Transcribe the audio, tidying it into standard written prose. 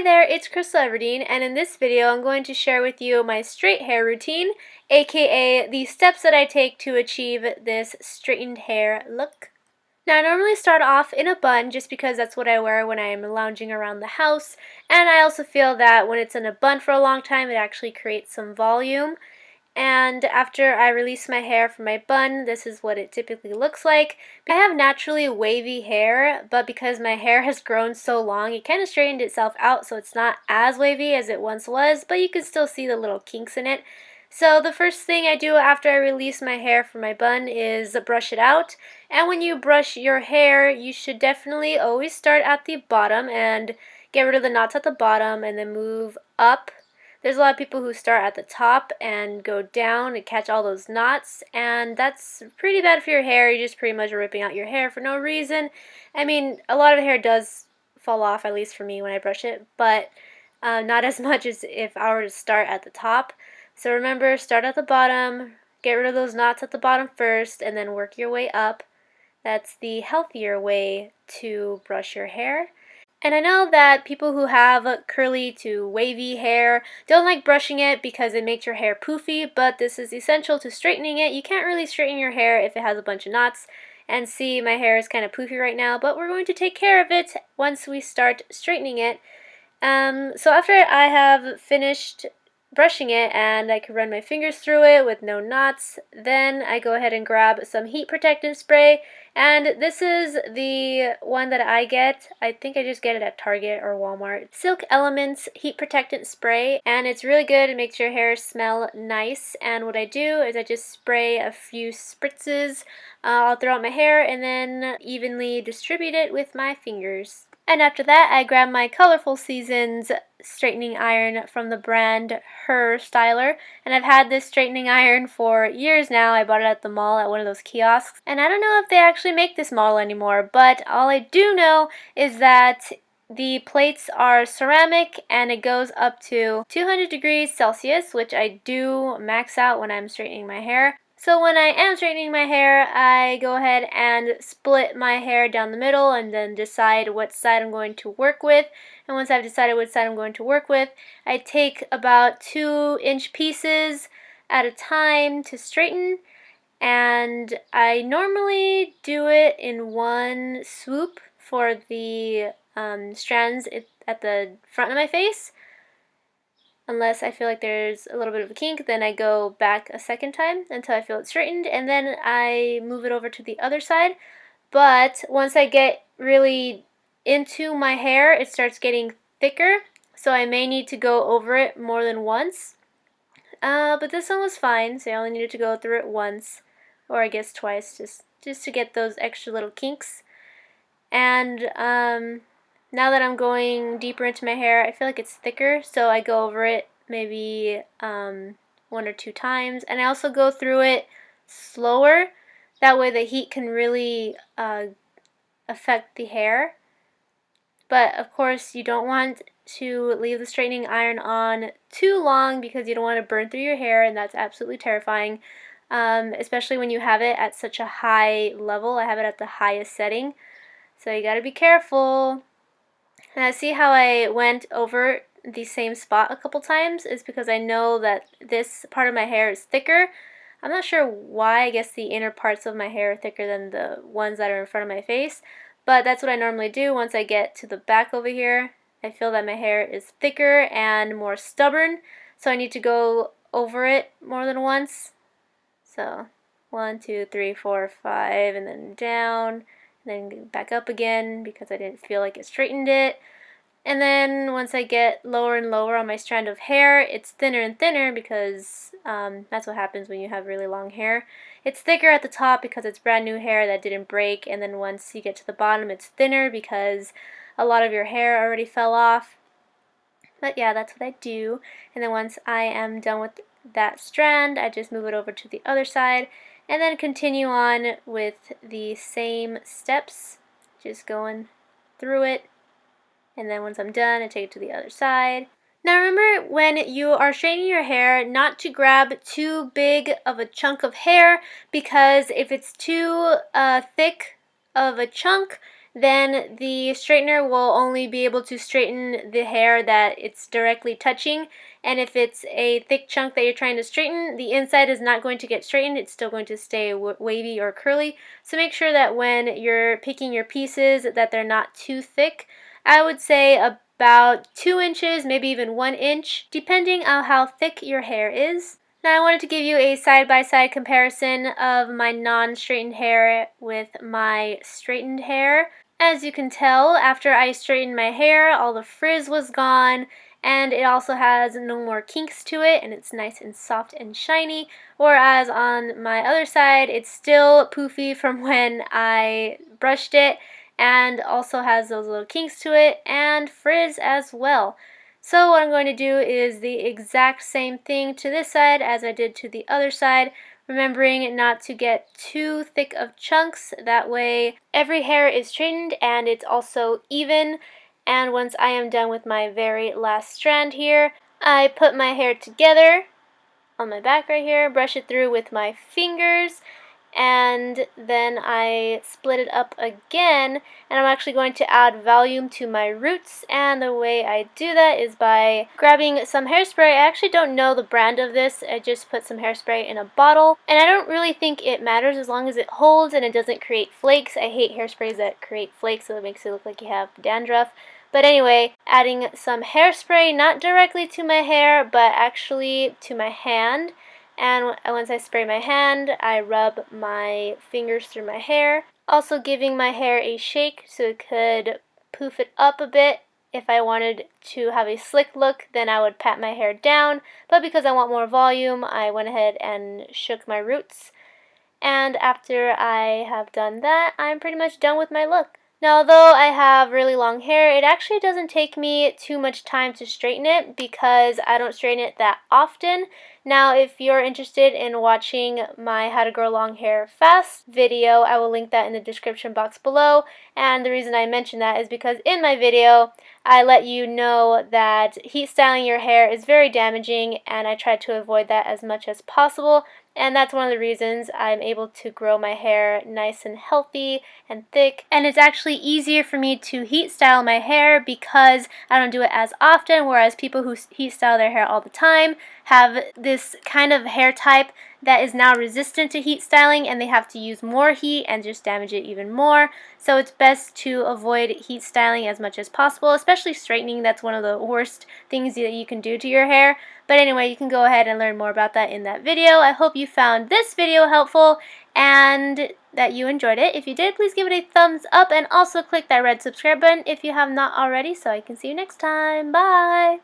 Hey there, it's Crystal Everdeen, and in this video I'm going to share with you my straight hair routine, aka the steps that I take to achieve this straightened hair look. Now I normally start off in a bun just because that's what I wear when I am lounging around the house, and I also feel that when it's in a bun for a long time it actually creates some volume. And after I release my hair from my bun, this is what it typically looks like. I have naturally wavy hair, but because my hair has grown so long, it kind of straightened itself out, so it's not as wavy as it once was, but you can still see the little kinks in it. So the first thing I do after I release my hair from my bun is brush it out. And when you brush your hair, you should definitely always start at the bottom and get rid of the knots at the bottom and then move up. There's a lot of people who start at the top and go down and catch all those knots, and that's pretty bad for your hair. You're just pretty much ripping out your hair for no reason. I mean, a lot of hair does fall off, at least for me when I brush it, but not as much as if I were to start at the top. So remember, start at the bottom, get rid of those knots at the bottom first, and then work your way up. That's the healthier way to brush your hair. And I know that people who have curly to wavy hair don't like brushing it because it makes your hair poofy, but this is essential to straightening it. You can't really straighten your hair if it has a bunch of knots. And see, my hair is kind of poofy right now, but we're going to take care of it once we start straightening it. So after I have finished brushing it and I can run my fingers through it with no knots, then I go ahead and grab some heat protectant spray, and this is the one that I get. I think I just get it at Target or Walmart. Silk Elements heat protectant spray, and it's really good. It makes your hair smell nice, and what I do is I just spray a few spritzes all throughout my hair and then evenly distribute it with my fingers. And after that, I grab my Colorful Seasons straightening iron from the brand Her Styler. And I've had this straightening iron for years now. I bought it at the mall at one of those kiosks. And I don't know if they actually make this model anymore, but all I do know is that the plates are ceramic and it goes up to 200 degrees Celsius, which I do max out when I'm straightening my hair. So when I am straightening my hair, I go ahead and split my hair down the middle and then decide what side I'm going to work with. And once I've decided what side I'm going to work with, I take about 2-inch pieces at a time to straighten. And I normally do it in one swoop for the strands at the front of my face. Unless I feel like there's a little bit of a kink, then I go back a second time until I feel it straightened, and then I move it over to the other side. But once I get really into my hair, it starts getting thicker, so I may need to go over it more than once. But this one was fine, so I only needed to go through it once, or I guess twice, just to get those extra little kinks. And now that I'm going deeper into my hair, I feel like it's thicker, so I go over it maybe 1 or 2 times. And I also go through it slower. That way the heat can really affect the hair. But of course, you don't want to leave the straightening iron on too long because you don't want to burn through your hair, and that's absolutely terrifying. Especially when you have it at such a high level. I have it at the highest setting. So you gotta be careful. And I see how I went over the same spot a couple times is because I know that this part of my hair is thicker. I'm not sure why. I guess the inner parts of my hair are thicker than the ones that are in front of my face. But that's what I normally do once I get to the back over here. I feel that my hair is thicker and more stubborn. So I need to go over it more than once. So 1, 2, 3, 4, 5, and then down. Then back up again because I didn't feel like it straightened it. And then once I get lower and lower on my strand of hair, it's thinner and thinner because that's what happens when you have really long hair. It's thicker at the top because it's brand new hair that didn't break, and then once you get to the bottom it's thinner because a lot of your hair already fell off. But yeah, that's what I do. And then once I am done with that strand, I just move it over to the other side and then continue on with the same steps, just going through it. And then once I'm done, I take it to the other side. Now remember, when you are straightening your hair, not to grab too big of a chunk of hair, because if it's too thick of a chunk, then the straightener will only be able to straighten the hair that it's directly touching. And if it's a thick chunk that you're trying to straighten, the inside is not going to get straightened. It's still going to stay wavy or curly. So make sure that when you're picking your pieces that they're not too thick. I would say about 2 inches, maybe even 1 inch, depending on how thick your hair is. Now I wanted to give you a side-by-side comparison of my non-straightened hair with my straightened hair. As you can tell, after I straightened my hair, all the frizz was gone, and it also has no more kinks to it, and it's nice and soft and shiny, whereas on my other side, it's still poofy from when I brushed it, and also has those little kinks to it, and frizz as well. So what I'm going to do is the exact same thing to this side as I did to the other side, remembering not to get too thick of chunks. That way every hair is straightened and it's also even. And once I am done with my very last strand here, I put my hair together on my back right here, brush it through with my fingers, and then I split it up again, and I'm actually going to add volume to my roots. And the way I do that is by grabbing some hairspray. I actually don't know the brand of this. I just put some hairspray in a bottle, and I don't really think it matters as long as it holds and it doesn't create flakes. I hate hairsprays that create flakes, so it makes it look like you have dandruff. But anyway, adding some hairspray, not directly to my hair, but actually to my hand. And once I spray my hand, I rub my fingers through my hair, also giving my hair a shake so it could poof it up a bit. If I wanted to have a slick look, then I would pat my hair down, but because I want more volume, I went ahead and shook my roots. And after I have done that, I'm pretty much done with my look. Now, although I have really long hair, it actually doesn't take me too much time to straighten it because I don't straighten it that often. Now, if you're interested in watching my How to Grow Long Hair Fast video, I will link that in the description box below. And the reason I mention that is because in my video, I let you know that heat styling your hair is very damaging, and I try to avoid that as much as possible. And that's one of the reasons I'm able to grow my hair nice and healthy and thick. And it's actually easier for me to heat style my hair because I don't do it as often, whereas people who heat style their hair all the time have this kind of hair type that is now resistant to heat styling, and they have to use more heat and just damage it even more. So it's best to avoid heat styling as much as possible, especially straightening. That's one of the worst things that you can do to your hair. But anyway, you can go ahead and learn more about that in that video. I hope you found this video helpful and that you enjoyed it. If you did, please give it a thumbs up and also click that red subscribe button if you have not already, so I can see you next time. Bye!